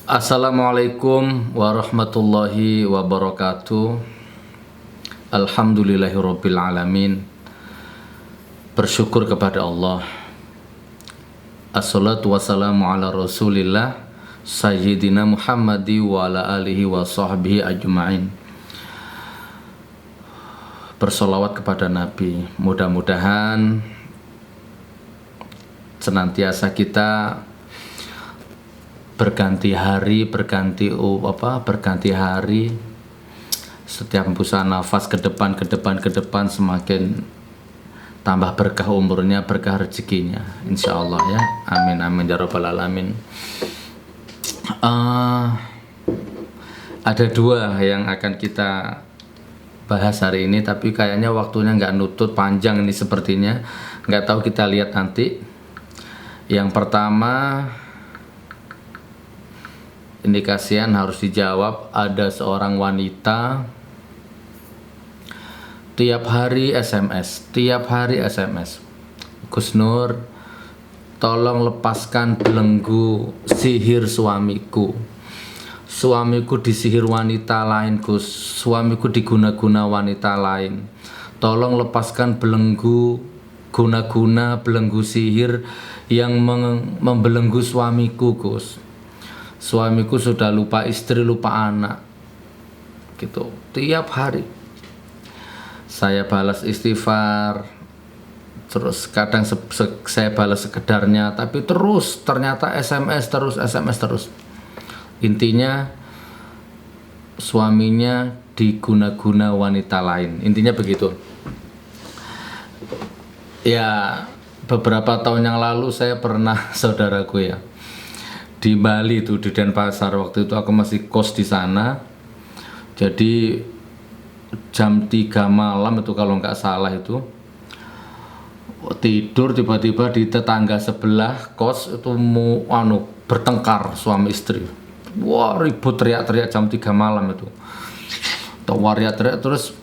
Assalamualaikum warahmatullahi wabarakatuh. Alhamdulillahirabbil alamin. Bersyukur kepada Allah. Assalatu wassalamu ala Rasulillah Sayyidina Muhammadi wa ala alihi wa sahbihi ajma'in. Bersolawat kepada Nabi. Mudah-mudahan senantiasa kita berganti hari, berganti hari, setiap hembusan nafas ke depan semakin tambah berkah umurnya, berkah rezekinya, insya Allah ya. Amin amin ya rabbal alamin. Ada dua yang akan kita bahas hari ini, tapi kayaknya waktunya nggak nutut, panjang ini sepertinya. Nggak tahu, kita lihat nanti. Yang pertama, ini kasihan harus dijawab. Ada seorang wanita tiap hari SMS, Gus Nur, tolong lepaskan belenggu sihir suamiku. Suamiku disihir wanita lain, Gus. Suamiku diguna-guna wanita lain. Tolong lepaskan belenggu guna-guna, belenggu sihir yang membelenggu suamiku, Gus. Suamiku sudah lupa istri, lupa anak, gitu. Tiap hari saya balas istighfar, terus kadang saya balas sekedarnya, tapi terus ternyata SMS terus. Intinya suaminya diguna-guna wanita lain, intinya begitu. Ya, beberapa tahun yang lalu saya pernah, saudaraku ya, di Bali itu, di Denpasar. Waktu itu aku masih kos di sana. Jadi jam 3 malam itu kalau nggak salah itu, tidur tiba-tiba di tetangga sebelah kos itu bertengkar suami istri. Wah, ribut, teriak-teriak jam 3 malam itu. Teriak-teriak terus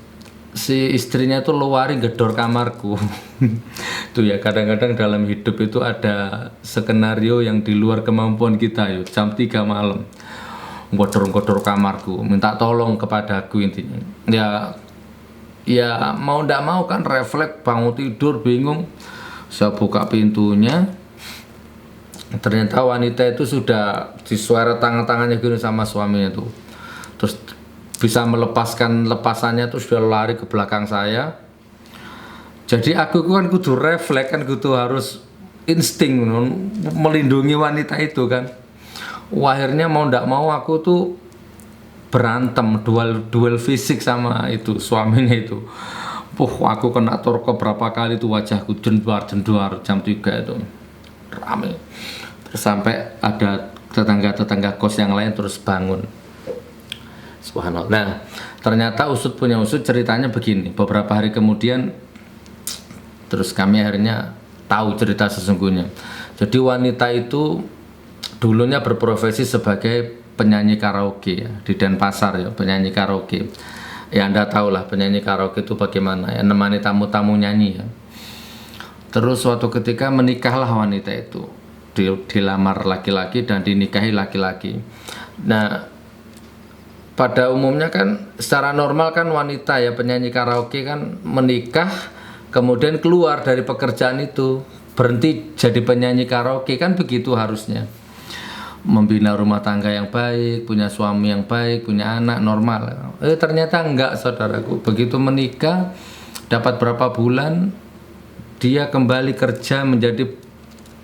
si istrinya itu lari gedor kamarku. Itu ya, kadang-kadang dalam hidup itu ada skenario yang di luar kemampuan kita ya. Jam 3 malam godor-godor kamarku, minta tolong kepadaku intinya. Ya mau ndak mau kan, refleks, bangun tidur bingung. Saya buka pintunya, ternyata wanita itu sudah disuara tangannya gitu sama suaminya tuh. Terus bisa melepaskan lepasannya tuh sudah lari ke belakang saya. Jadi aku kan kudu refleks, kan kudu harus insting melindungi wanita itu kan. Akhirnya mau ndak mau aku tuh berantem, duel fisik sama itu suaminya itu. Aku kena torko berapa kali tuh, wajahku jenduar jam 3 itu rame. Terus sampai ada tetangga kos yang lain terus bangun. Subhanallah. Nah, ternyata usut punya usut, ceritanya begini. Beberapa hari kemudian terus kami akhirnya tahu cerita sesungguhnya. Jadi wanita itu dulunya berprofesi sebagai penyanyi karaoke ya, di Denpasar ya, penyanyi karaoke. Ya Anda tahu lah penyanyi karaoke itu bagaimana ya, nemani tamu-tamu nyanyi ya. Terus suatu ketika menikahlah wanita itu, dilamar laki-laki dan dinikahi laki-laki. Nah, pada umumnya kan secara normal kan wanita ya, penyanyi karaoke kan menikah kemudian keluar dari pekerjaan itu, berhenti jadi penyanyi karaoke, kan begitu harusnya. Membina rumah tangga yang baik, punya suami yang baik, punya anak normal. Ternyata enggak, saudaraku. Begitu menikah, dapat berapa bulan, dia kembali kerja menjadi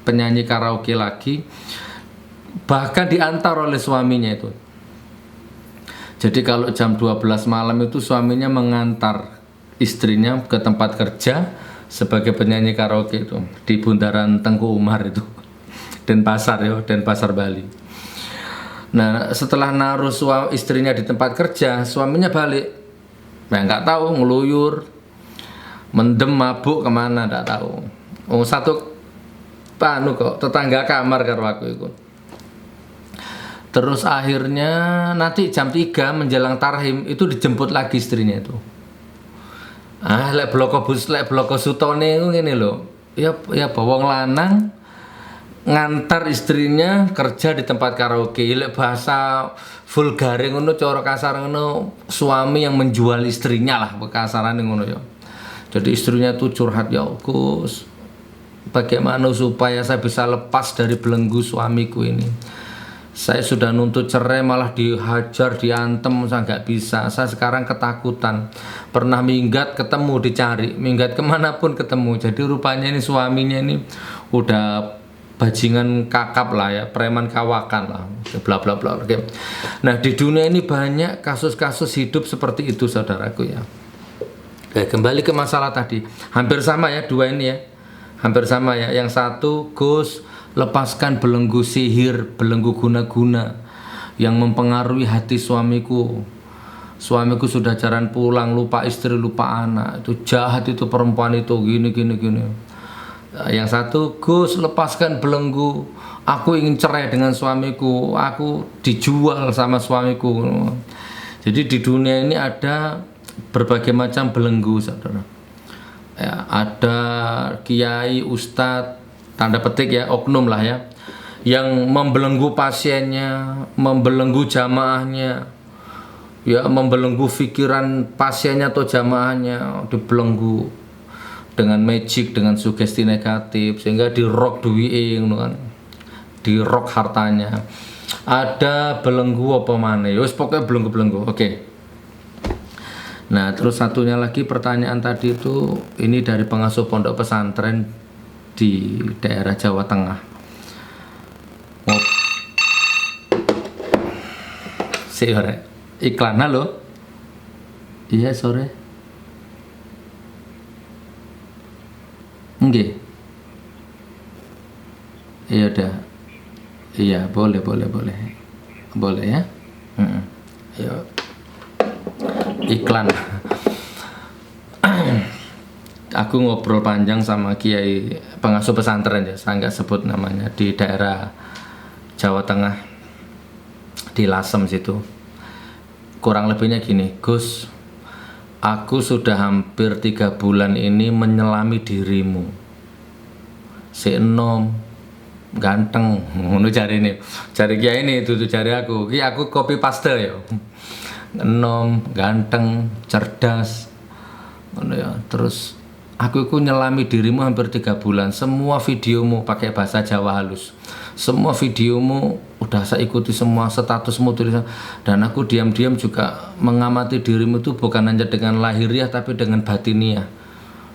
penyanyi karaoke lagi, bahkan diantar oleh suaminya itu. Jadi kalau jam 12 malam itu suaminya mengantar istrinya ke tempat kerja sebagai penyanyi karaoke itu di bundaran Tengku Umar itu, Denpasar ya, Denpasar Bali. Nah, setelah naruh istrinya di tempat kerja, suaminya balik. Nah, nggak tahu, ngeluyur, mendem, mabuk kemana, nggak tahu. Satu kok tetangga kamar karo aku itu. Terus akhirnya nanti jam 3 menjelang tarhim itu dijemput lagi istrinya itu. Lek bloko sutone itu ngene lho. Ya bawang lanang ngantar istrinya kerja di tempat karaoke. Lek bahasa vulgare ngono, cara kasar ngono, suami yang menjual istrinya lah kasaran ngono ya. Jadi istrinya tuh curhat, ya Gus, bagaimana supaya saya bisa lepas dari belenggu suamiku ini. Saya sudah nuntut cerai malah dihajar, diantem, saya nggak bisa. Saya sekarang ketakutan. Pernah minggat ketemu, dicari, minggat kemanapun ketemu. Jadi rupanya ini suaminya ini udah bajingan kakap lah ya, preman kawakan lah, bla bla bla. Oke. Nah di dunia ini banyak kasus-kasus hidup seperti itu saudaraku ya. Oke, kembali ke masalah tadi, hampir sama ya dua ini ya, hampir sama ya. Yang satu, Gus, lepaskan belenggu sihir, belenggu guna-guna yang mempengaruhi hati suamiku. Suamiku sudah jarang pulang, lupa istri, lupa anak. Itu jahat itu perempuan itu, gini. Yang satu, Gus, lepaskan belenggu. Aku ingin cerai dengan suamiku. Aku dijual sama suamiku. Jadi di dunia ini ada berbagai macam belenggu, saudara. Ya, ada kiai, ustadz, tanda petik ya, oknum lah ya, yang membelenggu pasiennya, membelenggu jamaahnya, ya, membelenggu pikiran pasiennya atau jamaahnya, dibelenggu dengan magic, dengan sugesti negatif, sehingga dirok duwike ngono kan, dirok hartanya. Ada belenggu apa mana? Ya wis pokoknya belenggu-belenggu. Oke. Nah, terus satunya lagi pertanyaan tadi itu, ini dari pengasuh pondok pesantren di daerah Jawa Tengah. Sore iklan, halo. Iya sore. Nggih. Iya udah. Iya boleh ya. Ayo. Iklan. Aku ngobrol panjang sama kiai pengasuh pesantren ya, saya nggak sebut namanya, di daerah Jawa Tengah, di Lasem situ. Kurang lebihnya gini, Gus, aku sudah hampir 3 bulan ini menyelami dirimu. Si enom, ganteng, ngono cari ini, cari kiai ini, itu cari aku. Ki aku copy paste ya. Enom, ganteng, cerdas, ngono ya. Terus aku nyelami dirimu hampir 3 bulan. Semua videomu pakai bahasa Jawa halus. Semua videomu udah saya ikuti, semua statusmu tulisan. Dan aku diam-diam juga mengamati dirimu itu bukan hanya dengan lahiriah tapi dengan batiniah.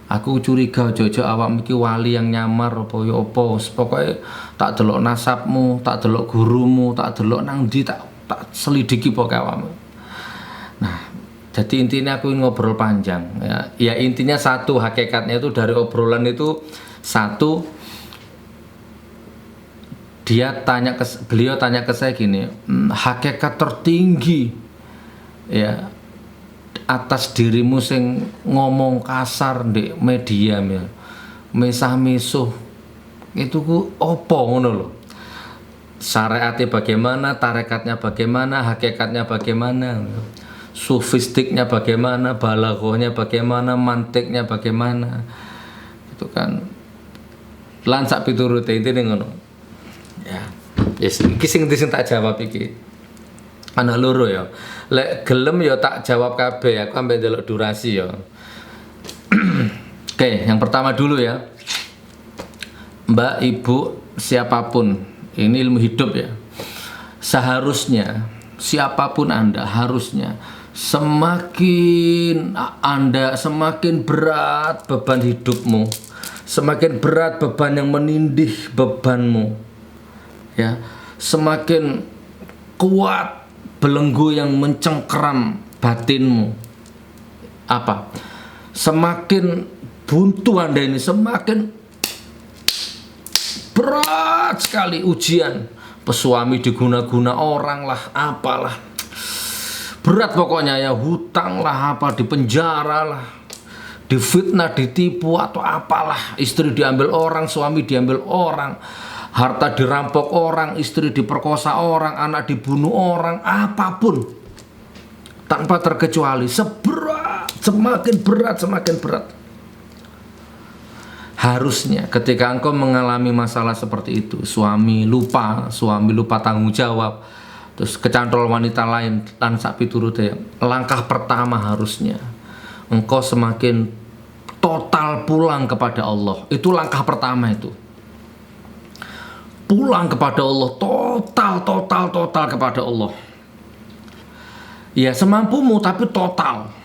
Aku curiga jojo awak iki wali yang nyamar apa ya apa. Pokoknya tak delok nasabmu, tak delok gurumu, tak delok nang ndi, tak selidiki pokoknya awakmu. Nah, jadi intinya aku ngobrol panjang ya. Ya intinya satu, hakikatnya itu dari obrolan itu satu, beliau tanya ke saya gini, hakikat tertinggi ya atas dirimu sing ngomong kasar di media ya, mesah-mesuh itu ku opo ngono lho. Syariatnya bagaimana, tarekatnya bagaimana, hakikatnya bagaimana, sufistiknya bagaimana, balaghahnya bagaimana, mantiknya bagaimana, itu kan lansak piturute intine ngono ya. Yes, iki sing tak jawab iki ana loro ya, lek gelem ya tak jawab kabeh, aku ambek delok durasi ya. Oke, yang pertama dulu ya, Mbak, Ibu, siapapun, ini ilmu hidup ya, seharusnya siapapun Anda, harusnya semakin berat beban hidupmu, semakin berat beban yang menindih bebanmu ya, semakin kuat belenggu yang mencengkeram batinmu, apa, semakin buntu Anda ini, semakin berat sekali ujian, pesuami diguna-guna orang lah, apalah, berat pokoknya ya, hutang lah, apa, di penjara lah, difitnah, ditipu atau apalah, istri diambil orang, suami diambil orang, harta dirampok orang, istri diperkosa orang, anak dibunuh orang, apapun tanpa terkecuali, semakin berat. Harusnya ketika engkau mengalami masalah seperti itu, suami lupa tanggung jawab, terus kecantol wanita lain lan sak piturute, langkah pertama harusnya engkau semakin total pulang kepada Allah. Itu langkah pertama itu. Pulang kepada Allah, total kepada Allah. Ya semampumu tapi total.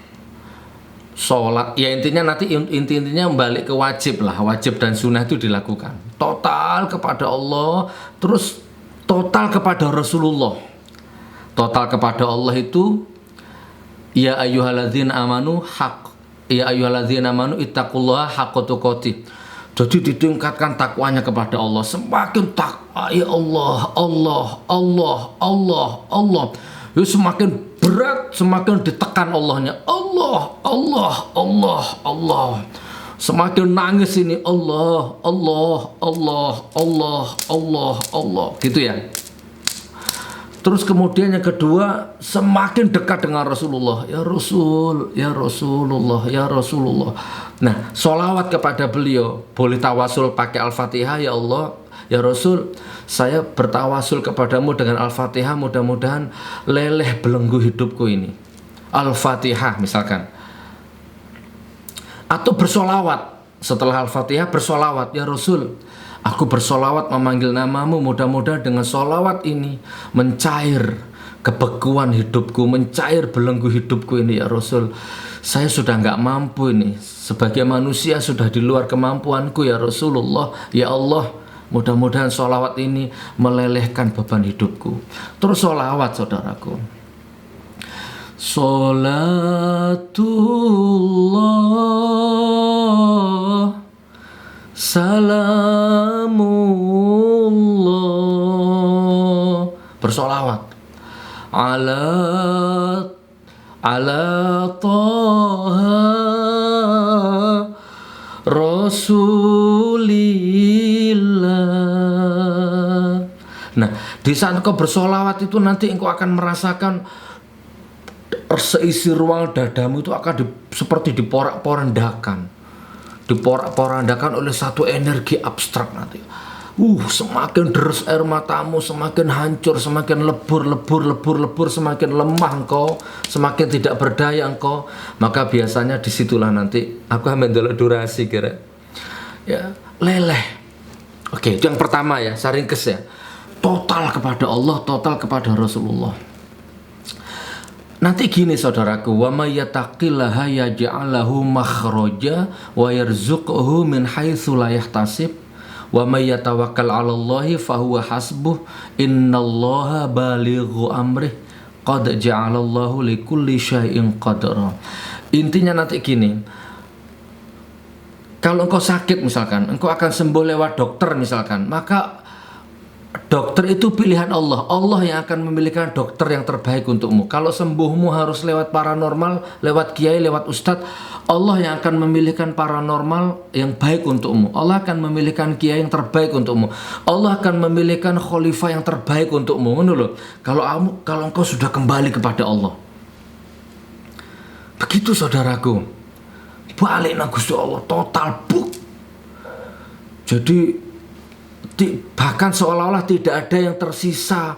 Sholat, ya intinya nanti intinya balik ke wajib lah, wajib dan sunnah itu dilakukan. Total kepada Allah, terus total kepada Rasulullah. Total kepada Allah itu, ya ayyuhalladzina amanu ittaqullaha haqqa tuqatih. Jadi ditingkatkan takwanya kepada Allah, semakin takwa ya Allah. Ya semakin berat, semakin ditekan Allahnya. Allah. Semakin nangis ini Allah. Gitu ya. Terus kemudian yang kedua, semakin dekat dengan Rasulullah. Ya Rasulullah. Nah, sholawat kepada beliau. Boleh tawasul pakai Al-Fatihah, ya Allah, ya Rasul, saya bertawasul kepadamu dengan Al-Fatihah, mudah-mudahan leleh belenggu hidupku ini. Al-Fatihah misalkan. Atau bersolawat. Setelah Al-Fatihah bersolawat, ya Rasul, aku bersolawat memanggil namamu, mudah-mudahan dengan solawat ini mencair kebekuan hidupku, mencair belenggu hidupku ini, ya Rasul. Saya sudah nggak mampu ini, sebagai manusia sudah di luar kemampuanku, ya Rasulullah, ya Allah. Mudah-mudahan solawat ini melelehkan beban hidupku. Terus solawat, saudaraku. Salatullah salamullah, bersolawat ala Taha Rasulillah. Nah, di saat engkau bersolawat itu nanti engkau akan merasakan seisi ruang dadamu itu akan seperti diporak-porandakan oleh satu energi abstrak nanti. Semakin deres air matamu, semakin hancur, semakin lebur, semakin lemah engkau, semakin tidak berdaya engkau. Maka biasanya disitulah nanti aku ambil dulu durasi kira. Ya, leleh. Oke, itu yang pertama ya, saringkes ya. Total kepada Allah, total kepada Rasulullah. Nanti gini saudaraku, wa may yattaqillaha yaj'al lahu makhraja wa yarzuqhu min haitsu la yahtasib wa may yatawakkal 'alallahi fahuwa hasbuh innallaha balighu amrih qad ja'alallahu likulli syai'in qadara. Intinya nanti gini, kalau engkau sakit misalkan, engkau akan sembuh lewat dokter misalkan, maka dokter itu pilihan Allah. Allah yang akan memilihkan dokter yang terbaik untukmu. Kalau sembuhmu harus lewat paranormal, lewat kiai, lewat ustadz, Allah yang akan memilihkan paranormal yang baik untukmu. Allah akan memilihkan kiai yang terbaik untukmu. Allah akan memilihkan khalifah yang terbaik untukmu. Kalau engkau sudah kembali kepada Allah. Begitu saudaraku. Balik nang Gusti Allah total buk. Jadi bahkan seolah-olah tidak ada yang tersisa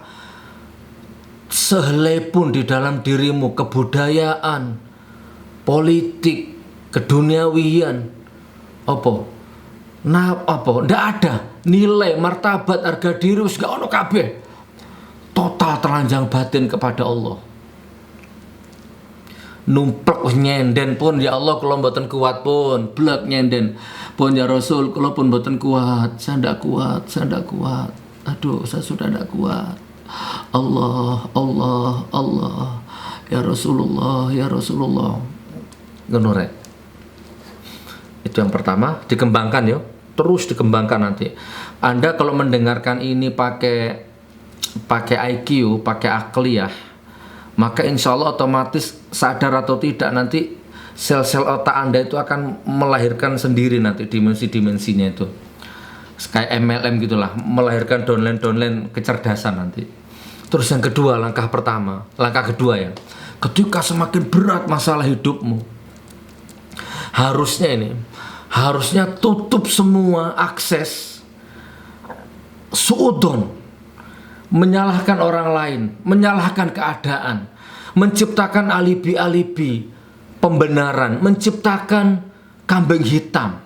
sehelai pun di dalam dirimu, kebudayaan, politik, keduniawian, ndak ada nilai, martabat, harga diri, wis gak ono kabeh. Total telanjang batin kepada Allah. Numplek nyenden pun, ya Allah kalau mboten kuat pun, blek nyenden pun, ya Rasul kalau pun mboten kuat, saya ndak kuat. Aduh, saya sudah ndak kuat. Allah, ya Rasulullah. Ngono rek. Itu yang pertama, dikembangkan ya. Terus dikembangkan nanti. Anda kalau mendengarkan ini pakai IQ, pakai akliyah, maka insya Allah otomatis sadar atau tidak nanti sel-sel otak Anda itu akan melahirkan sendiri nanti dimensi-dimensinya itu. Kayak MLM gitulah, melahirkan downline kecerdasan nanti. Terus yang kedua, langkah kedua ya. Ketika semakin berat masalah hidupmu, harusnya ini harusnya tutup semua akses, suudon, menyalahkan orang lain, menyalahkan keadaan, menciptakan alibi-alibi pembenaran, menciptakan kambing hitam.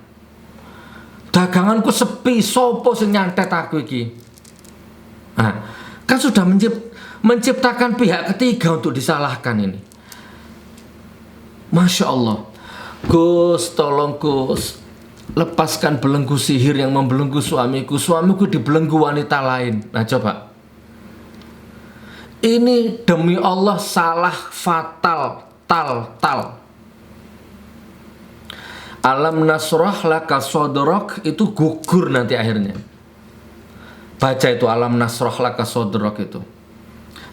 Daganganku sepi, sopo sing nyantet aku iki. Nah, kan sudah menciptakan pihak ketiga untuk disalahkan ini. Masya Allah. Gus, tolong Gus, lepaskan belenggu sihir yang membelenggu suamiku. Suamiku dibelenggu wanita lain. Nah coba, ini demi Allah salah fatal, tal. Alam nasrah laka sodrok itu gugur nanti akhirnya. Baca itu alam nasrah laka sodrok itu.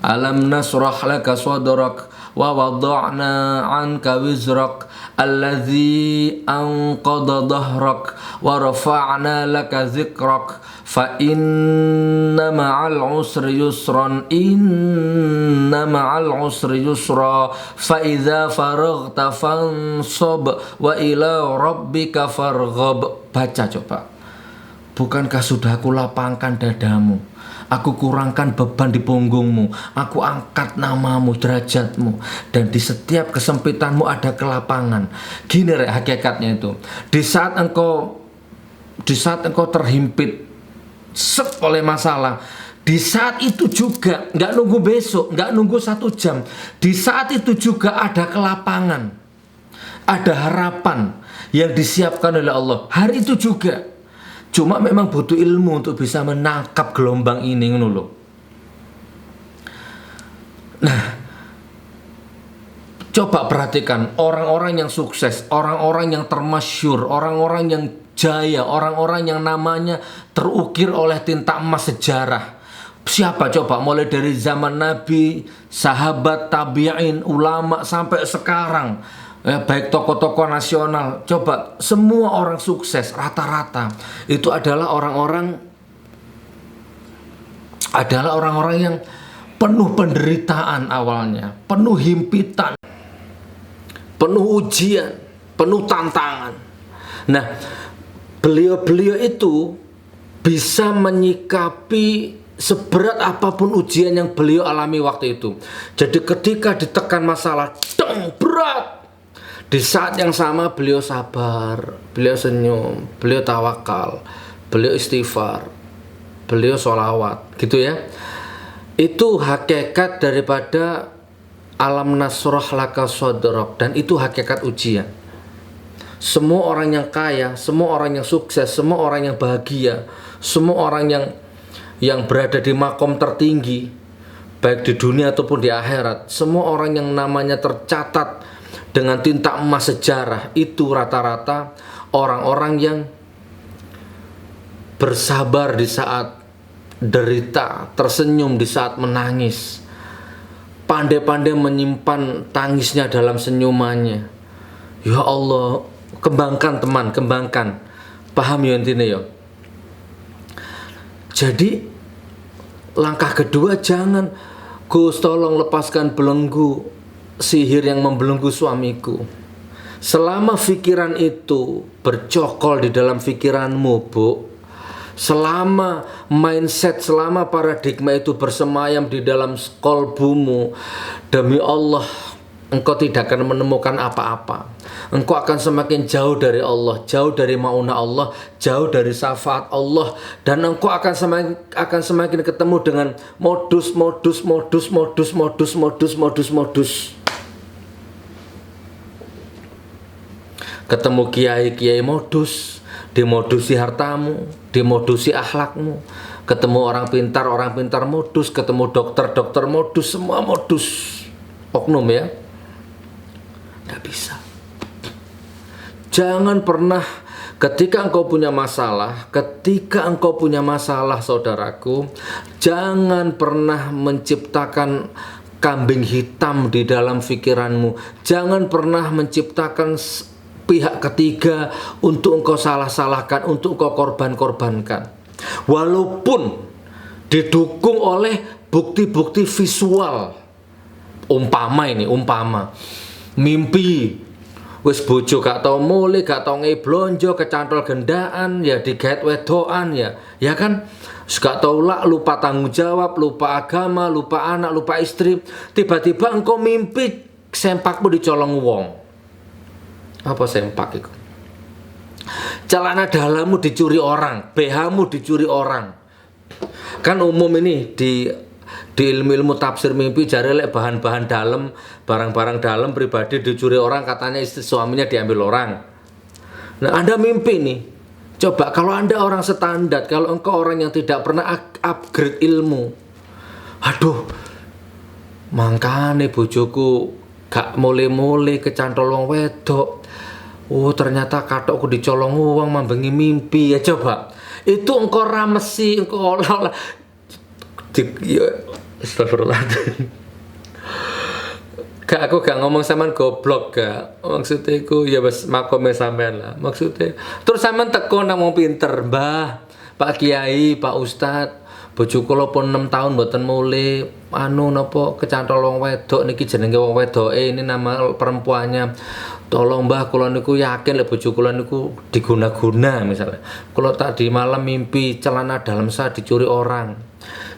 Alam nasrah laka sodrok wa wada'na anka wizrak alladzi anqadha dhahrak wa rafa'na laka zikrak fa inna ma'al usri yusran inna ma'al usri yusra fa idza faraghta fansab wa ila rabbika farghab. Baca coba. Bukankah sudah aku lapangkan dadamu, aku kurangkan beban di punggungmu, aku angkat namamu, derajatmu, dan di setiap kesempitanmu ada kelapangan. Gini hakikatnya itu. Di saat engkau terhimpit oleh masalah, di saat itu juga, nggak nunggu besok, nggak nunggu 1 jam, di saat itu juga ada kelapangan, ada harapan yang disiapkan oleh Allah. Hari itu juga. Cuma memang butuh ilmu untuk bisa menangkap gelombang ini, ngono lho. Nah, coba perhatikan orang-orang yang sukses, orang-orang yang termasyhur, orang-orang yang jaya, orang-orang yang namanya terukir oleh tinta emas sejarah. Siapa coba? Mulai dari zaman Nabi, sahabat, tabi'in, ulama sampai sekarang. Baik tokoh-tokoh nasional, coba semua orang sukses rata-rata itu adalah orang-orang yang penuh penderitaan awalnya, penuh himpitan, penuh ujian, penuh tantangan. Nah, beliau-beliau itu bisa menyikapi seberat apapun ujian yang beliau alami waktu itu. Jadi ketika ditekan masalah, berat. Di saat yang sama beliau sabar, beliau senyum, beliau tawakal, beliau istighfar, beliau sholawat, gitu ya. Itu hakikat daripada alam nasrah laka sodrok, dan itu hakikat ujian. Semua orang yang kaya, semua orang yang sukses, semua orang yang bahagia, semua orang yang berada di makom tertinggi, baik di dunia ataupun di akhirat, semua orang yang namanya tercatat dengan tinta emas sejarah, itu rata-rata orang-orang yang bersabar di saat derita, tersenyum di saat menangis, pandai-pandai menyimpan tangisnya dalam senyumannya. Ya Allah, kembangkan teman, kembangkan. Paham ya intinya ya? Jadi langkah kedua, jangan, Gus tolong lepaskan belenggu sihir yang membelenggu suamiku. Selama pikiran itu bercokol di dalam pikiranmu, Bu, selama mindset, selama paradigma itu bersemayam di dalam kolbumu, demi Allah engkau tidak akan menemukan apa-apa. Engkau akan semakin jauh dari Allah, jauh dari mauna Allah, jauh dari syafaat Allah, dan engkau akan semakin ketemu dengan modus. Ketemu kiai-kiai modus, dimodusi hartamu, dimodusi akhlakmu. Ketemu orang pintar modus, ketemu dokter modus, semua modus. Oknum ya. Nggak bisa. Jangan pernah ketika engkau punya masalah, saudaraku, jangan pernah menciptakan kambing hitam di dalam pikiranmu. Jangan pernah menciptakan pihak ketiga untuk engkau salah-salahkan, untuk engkau korban-korbankan. Walaupun didukung oleh bukti-bukti visual. Umpama mimpi Wis bojo gak tau mulih, gak tau ngeblonjo, kecantol gendaan, ya digaet wedoan ya. Ya kan? Gak tau lupa tanggung jawab, lupa agama, lupa anak, lupa istri. Tiba-tiba engkau mimpi sempakmu dicolong wong. Apa sempak itu? Celana dalammu dicuri orang, BH-mu dicuri orang. Kan umum ini di ilmu-ilmu tafsir mimpi jare lek bahan-bahan dalam, barang-barang dalam pribadi dicuri orang, katanya istri suaminya diambil orang. Nah, Anda mimpi nih. Coba kalau Anda orang standar, kalau engkau orang yang tidak pernah upgrade ilmu. Aduh. Mangkane bojoku gak mole-mole kecantol wong wedok. Oh, ternyata katokku dicolong wong mambengi mimpi ya coba. Itu engkau ramesi, engkau olah. Astagfirullahaladzim. Gak, aku gak ngomong sampean goblok gak. Maksudnya aku ya wis makome sampean lah. Maksudnya terus sampean teko nang wong pinter, Mbah, Pak Kiai, Pak Ustad. Bojo kula pun 6 tahun mboten mulih napa kecantol wong wedok niki jenenge wong wedoke, ini nama perempuannya. Tolong Mbah, kula niku yakin lek bojo kula niku diguna-guna misalnya. Kula tadi malam mimpi celana dalam saya dicuri orang.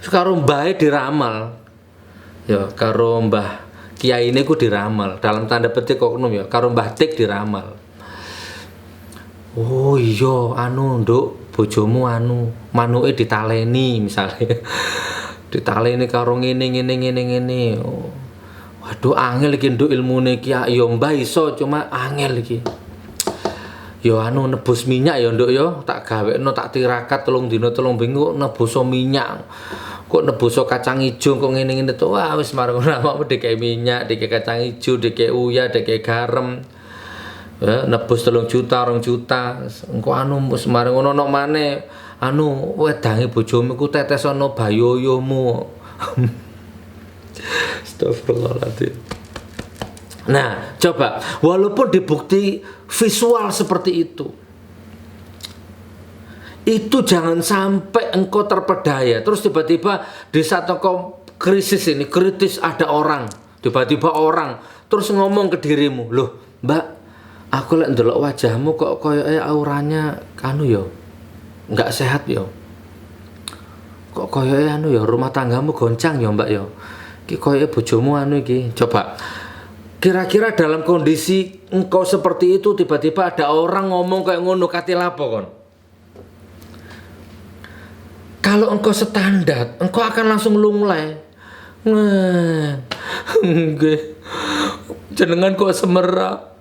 Sekarang Mbah diramal. Ya, karo Mbah Kiai ini ku diramal. Dalam tanda petik kok ya, karo Mbah Tik diramal. Oh iya, nduk, bojomu manuke ditaleni misalnya. Ditaleni karo ngene. Oh. Waduh, angel iki nduk ilmune iki. Ya Mbah iso, cuma angel iki. Ya nebus minyak ya nduk ya, tak gawekno tak tirakat 3 dina 3 minggu nebus minyak. Kok nebus kacang ijo kok ngene-ngene to. Wah wis marang awakmu dikek minyak, dikek kacang ijo, dikek uyah, dikek garam. Ya, nebus 3 juta, 2 juta. Engko wis marang ngono nok maneh. Wedange bojomu ku tetesono bayoyomu. Astagfirullahaladzim. Nah, coba walaupun dibukti visual seperti itu jangan sampai engkau terpedaya. Terus tiba-tiba di saat engkau kritis ada orang, tiba-tiba orang terus ngomong ke dirimu, loh Mbak, aku lek ndelok wajahmu kok koyoke auranya yo nggak sehat yo. Kok koyoke yo rumah tanggamu goncang yo Mbak yo. Ki koyoke bojomu iki. Coba kira-kira dalam kondisi engkau seperti itu tiba-tiba ada orang ngomong kayak ngono kate lapo kon? Kalau engkau standar, engkau akan langsung lunglai. Nggih. Jenengan kok semerap.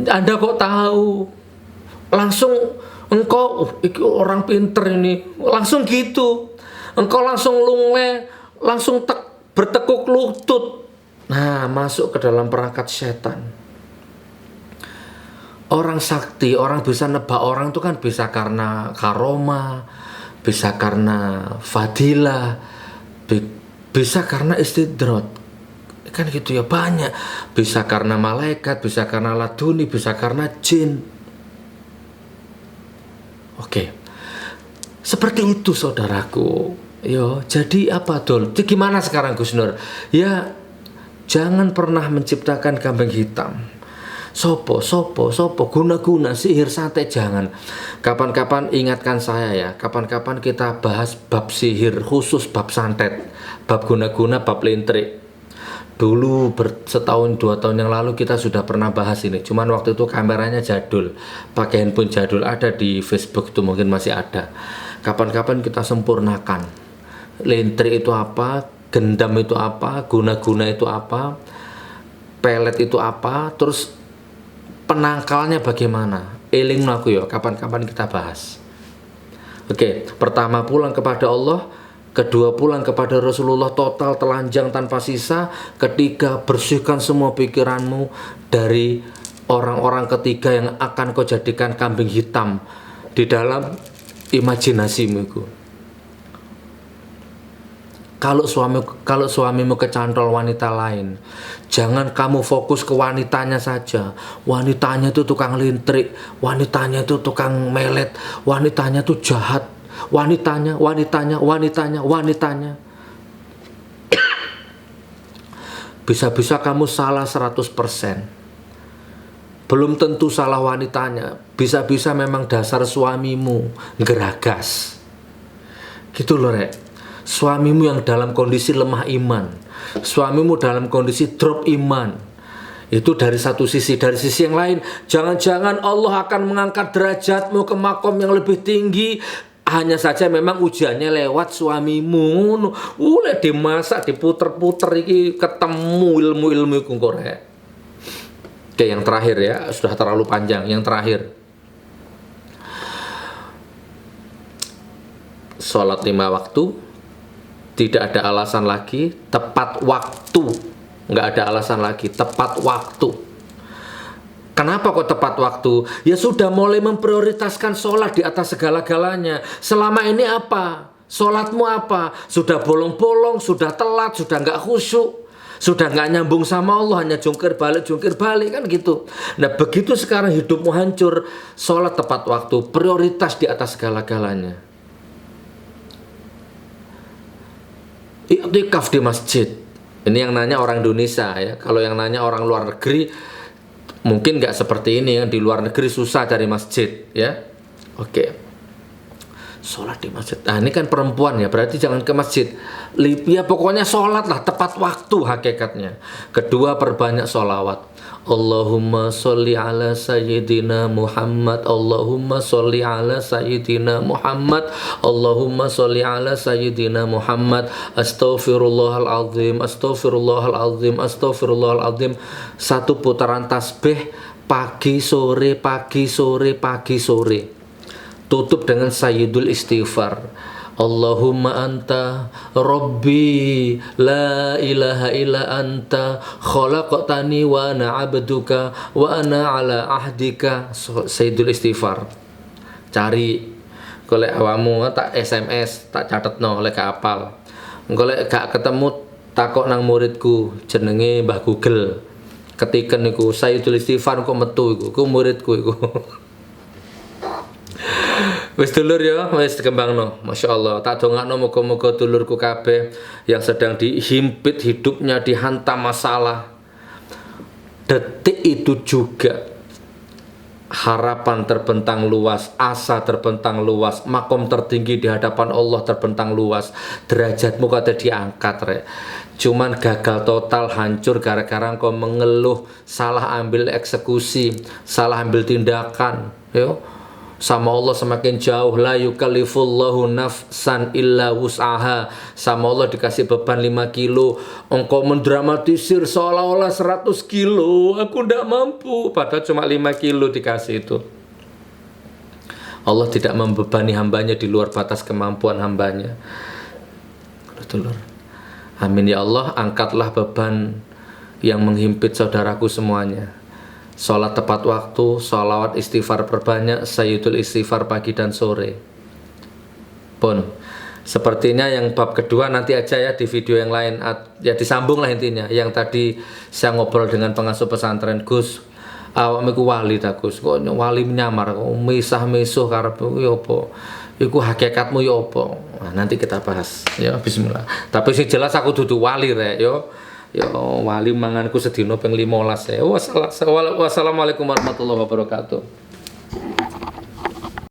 Anda kok tahu? Langsung engkau iki orang pinter ini. Langsung gitu. Engkau langsung lunglai, langsung bertekuk lutut. Nah, masuk ke dalam perangkat setan. Orang sakti, orang bisa nebak orang itu kan bisa karena karoma, bisa karena fadilah, bisa karena istidrot. Kan gitu ya, banyak. Bisa karena malaikat, bisa karena laduni, bisa karena jin. Oke. Seperti itu saudaraku. Yo, jadi apa Dol? Jadi gimana sekarang Gus Nur? Ya, jangan pernah menciptakan kambing hitam. Sopo, guna-guna, sihir santet jangan. Kapan-kapan ingatkan saya ya. Kapan-kapan kita bahas bab sihir, khusus bab santet, bab guna-guna, bab lintrik. Dulu setahun 2 tahun yang lalu kita sudah pernah bahas ini. Cuman waktu itu kameranya jadul, pakai handphone jadul, ada di Facebook itu mungkin masih ada. Kapan-kapan kita sempurnakan. Lintrik itu apa? Gendam itu apa? Guna-guna itu apa? Pelet itu apa? Terus penangkalnya bagaimana? Eling aku ya, kapan-kapan kita bahas. Oke, pertama pulang kepada Allah, kedua pulang kepada Rasulullah total telanjang tanpa sisa, ketiga bersihkan semua pikiranmu dari orang-orang ketiga yang akan kau jadikan kambing hitam di dalam imajinasimu itu. Kalau suamimu kecantol wanita lain, jangan kamu fokus ke wanitanya saja. Wanitanya itu tukang lintrik, wanitanya itu tukang melet, wanitanya itu jahat, wanitanya. Bisa-bisa kamu salah 100%. Belum tentu salah wanitanya, bisa-bisa memang dasar suamimu geragas. Gitu loh Rek. Suamimu yang dalam kondisi lemah iman, suamimu dalam kondisi drop iman. Itu dari satu sisi. Dari sisi yang lain, jangan-jangan Allah akan mengangkat derajatmu ke makom yang lebih tinggi. Hanya saja memang ujiannya lewat suamimu. Uleh dimasak, diputer-puter iki ketemu ilmu-ilmu iku kok Rek. Oke, yang terakhir ya, sudah terlalu panjang. Yang terakhir, sholat 5 waktu, tidak ada alasan lagi, tepat waktu. Nggak ada alasan lagi, tepat waktu. Kenapa kok tepat waktu? Ya sudah mulai memprioritaskan sholat di atas segala-galanya. Selama ini apa? Sholatmu apa? Sudah bolong-bolong, sudah telat, sudah nggak khusyuk. Sudah nggak nyambung sama Allah, hanya jungkir balik kan gitu. Nah begitu sekarang hidupmu hancur, sholat tepat waktu, prioritas di atas segala-galanya. Iktikaf di masjid. Ini yang nanya orang Indonesia ya. Kalau yang nanya orang luar negeri, mungkin nggak seperti ini. Yang di luar negeri susah cari masjid ya. Oke. Sholat di masjid. Nah ini kan perempuan ya, berarti jangan ke masjid. Ya pokoknya sholat lah, tepat waktu hakikatnya. Kedua, perbanyak sholawat. Allahumma sholli ala sayyidina Muhammad. Allahumma sholli ala sayyidina Muhammad. Allahumma sholli ala sayyidina Muhammad. Astaghfirullahaladzim, astaghfirullahaladzim, astaghfirullahaladzim. Satu putaran tasbih pagi sore, pagi sore, pagi sore. Tutup dengan sayyidul istighfar. Allahumma anta Rabbi la ilaha illa anta khalaqtani wa ana abduka wa ana ala ahdika. Sayyidul istighfar. Cari golek awamu tak SMS, tak catetno lek gak apal. Golek gak ketemu takok nang muridku jenenge Mbah Google. Ketiken niku sayyidul istighfar kok metu iku. Ku muridku iku. Wis dulur ya, wis dikembangno. Masya Allah, tak dongakno moga-moga dulurku kabeh yang sedang dihimpit hidupnya, dihantam masalah. Detik itu juga harapan terbentang luas, asa terbentang luas, makom tertinggi di hadapan Allah terbentang luas. Derajatmu kata diangkat Rek. Cuman gagal total, hancur gara-gara engkau mengeluh, salah ambil eksekusi, salah ambil tindakan, yo. Sama Allah semakin jauh. La yukallifullahu nafsan illa wus'aha. Sama Allah dikasih beban 5 kilo, engkau mendramatisir seolah-olah 100 kilo. Aku tidak mampu, padahal cuma 5 kilo dikasih itu. Allah tidak membebani hambanya di luar batas kemampuan hambanya. Amin ya Allah, angkatlah beban yang menghimpit saudaraku semuanya. Sholat tepat waktu, sholawat istighfar perbanyak, sayyidul istighfar pagi dan sore. Pun, sepertinya yang bab kedua nanti aja ya di video yang lain. Ya disambung lah intinya. Yang tadi saya ngobrol dengan pengasuh pesantren, Gus, awakmu iku wali ta Gus? Kok wali menyamar, kok misah-misuh karepmu ya apa? Iku hakikatmu ya apa? Nah, nanti kita bahas. Ya bismillah. Tapi sing jelas aku dudu wali Rek, yo. Ya wali manganku sedina ping 15 ya. Wassalamualaikum warahmatullahi wabarakatuh.